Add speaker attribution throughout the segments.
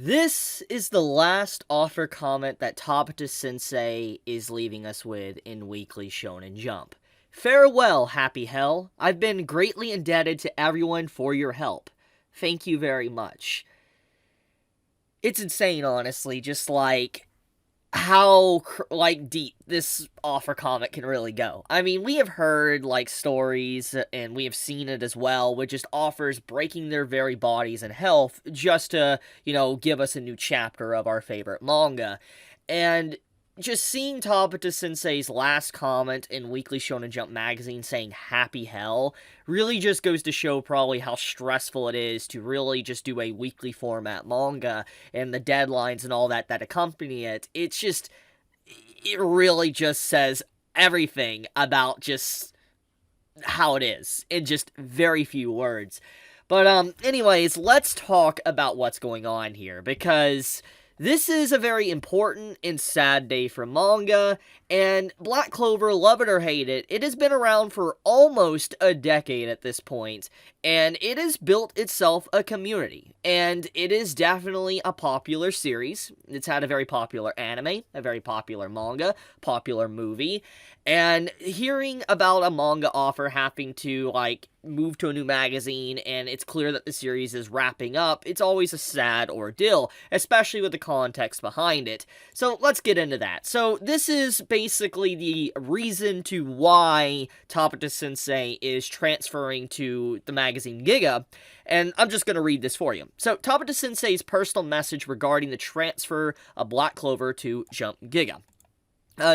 Speaker 1: This is the last offer comment that Tabata Sensei is leaving us with in Weekly Shonen Jump. Farewell, happy hell. I've been greatly indebted to everyone for your help. Thank you very much. It's insane, honestly, just how deep this offer comment can really go. I mean, we have heard stories and we have seen it as well with just offers breaking their very bodies and health just to, give us a new chapter of our favorite manga. And just seeing Tabata Sensei's last comment in Weekly Shonen Jump magazine saying happy hell really just goes to show probably how stressful it is to really just do a weekly format manga and the deadlines and all that accompany it. It really just says everything about just how it is in just very few words. But anyways, let's talk about what's going on here, because this is a very important and sad day for manga, and Black Clover, love it or hate it, it has been around for almost a decade at this point, and it has built itself a community, and it is definitely a popular series. It's had a very popular anime, a very popular manga, popular movie, and hearing about a manga offer having to, move to a new magazine, and it's clear that the series is wrapping up, it's always a sad ordeal, especially with the context behind it. So let's get into that. So this is basically the reason to why Tabata Sensei is transferring to the magazine Giga, and I'm just going to read this for you. So Tabata Sensei's personal message regarding the transfer of Black Clover to Jump Giga.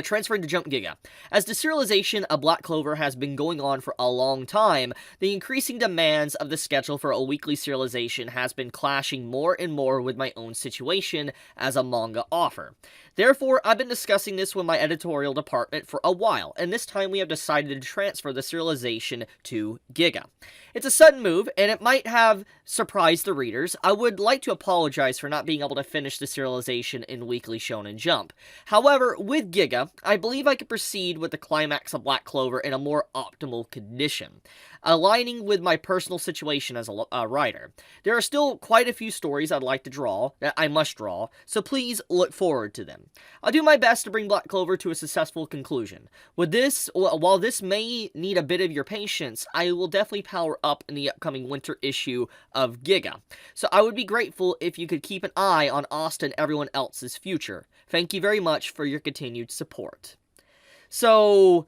Speaker 1: Transferring to Jump Giga. As the serialization of Black Clover has been going on for a long time, the increasing demands of the schedule for a weekly serialization has been clashing more and more with my own situation as a manga offer. Therefore, I've been discussing this with my editorial department for a while, and this time we have decided to transfer the serialization to Giga. It's a sudden move, and it might have surprised the readers. I would like to apologize for not being able to finish the serialization in Weekly Shonen Jump. However, with Giga, I believe I could proceed with the climax of Black Clover in a more optimal condition, aligning with my personal situation as a writer. There are still quite a few stories I'd like to draw, that I must draw, so please look forward to them. I'll do my best to bring Black Clover to a successful conclusion. While this may need a bit of your patience, I will definitely power up in the upcoming winter issue of Giga. So I would be grateful if you could keep an eye on Austin and everyone else's future. Thank you very much for your continued support. So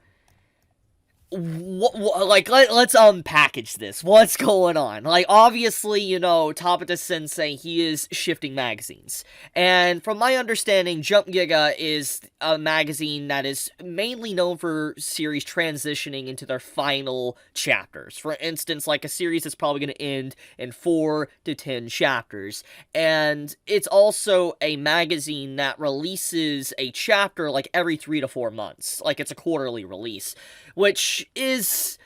Speaker 1: let's unpackage this. What's going on? Obviously, Tabata Sensei, he is shifting magazines. And from my understanding, Jump Giga is a magazine that is mainly known for series transitioning into their final chapters. For instance, a series that's probably going to end in 4 to 10 chapters. And it's also a magazine that releases a chapter every 3 to 4 months. It's a quarterly release, which it's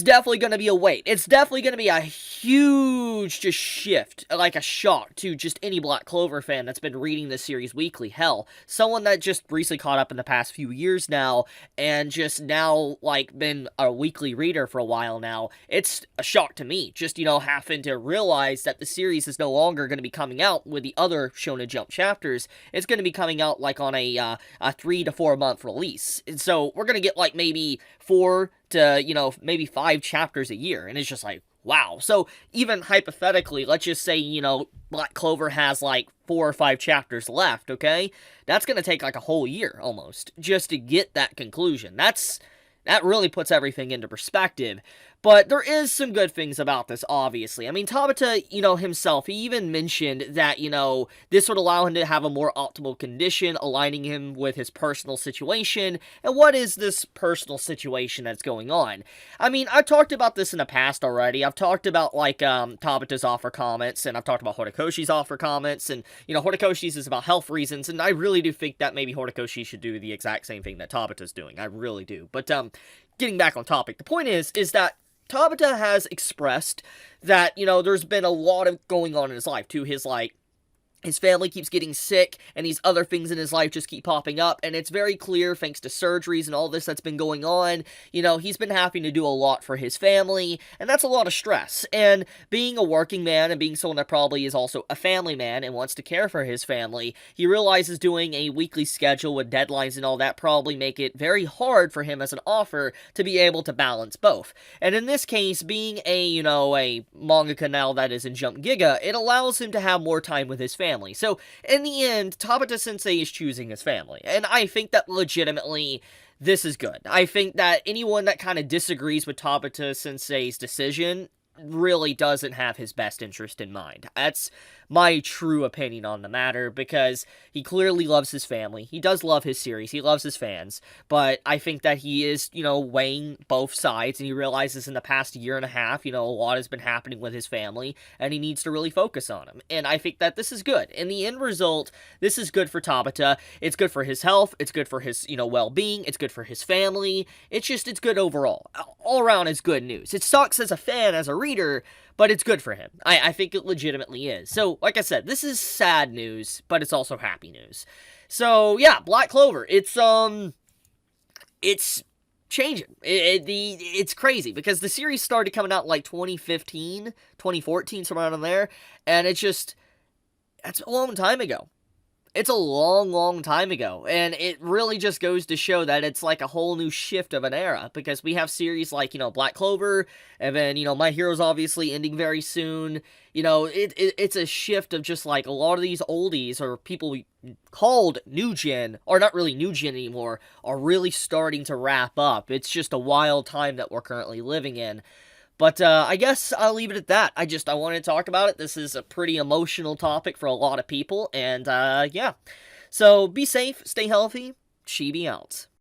Speaker 1: definitely going to be a wait. It's definitely going to be a huge just shift, a shock to just any Black Clover fan that's been reading this series weekly. Hell, someone that just recently caught up in the past few years now, and just now, been a weekly reader for a while now. It's a shock to me, just, having to realize that the series is no longer going to be coming out with the other Shonen Jump chapters. It's going to be coming out, on a 3 to 4 month release. And so, we're going to get, maybe 4 to, maybe 5 chapters a year, and it's just wow. So, even hypothetically, let's just say, Black Clover has, 4 or 5 chapters left, okay? That's gonna take, a whole year, almost, just to get that conclusion. That really puts everything into perspective. But there is some good things about this, obviously. I mean, Tabata, himself, he even mentioned that, this would allow him to have a more optimal condition, aligning him with his personal situation. And what is this personal situation that's going on? I mean, I've talked about this in the past already. I've talked about, Tabata's offer comments, and I've talked about Horikoshi's offer comments, and, Horikoshi's is about health reasons, and I really do think that maybe Horikoshi should do the exact same thing that Tabata's doing. I really do. But, getting back on topic, the point is that Tabata has expressed that, there's been a lot of going on in his life, to his, his family keeps getting sick, and these other things in his life just keep popping up, and it's very clear, thanks to surgeries and all this that's been going on, he's been having to do a lot for his family, and that's a lot of stress. And being a working man and being someone that probably is also a family man and wants to care for his family, he realizes doing a weekly schedule with deadlines and all that probably make it very hard for him as an author to be able to balance both. And in this case, being a mangaka now that is in Jump Giga, it allows him to have more time with his family. So, in the end, Tabata Sensei is choosing his family, and I think that legitimately this is good. I think that anyone that kind of disagrees with Tabata Sensei's decision really doesn't have his best interest in mind. That's my true opinion on the matter, because he clearly loves his family. He does love his series. He loves his fans. But I think that he is, weighing both sides, and he realizes in the past year and a half, a lot has been happening with his family, and he needs to really focus on him. And I think that this is good. In the end result, this is good for Tabata. It's good for his health. It's good for his, well-being. It's good for his family. It's good overall. All around is good news. It sucks as a fan, as a reader, but it's good for him. I think it legitimately is. So, like I said, this is sad news, but it's also happy news. So, yeah, Black Clover. It's changing. It's crazy, because the series started coming out like 2015, 2014, somewhere around there, and that's a long time ago. It's a long, long time ago, and it really just goes to show that it's like a whole new shift of an era, because we have series like, Black Clover, and then, My Hero's obviously ending very soon. It's a shift of just like a lot of these oldies, or people called new gen, or not really new gen anymore, are really starting to wrap up. It's just a wild time that we're currently living in. But I guess I'll leave it at that. I wanted to talk about it. This is a pretty emotional topic for a lot of people, and yeah. So be safe, stay healthy, Chibi out.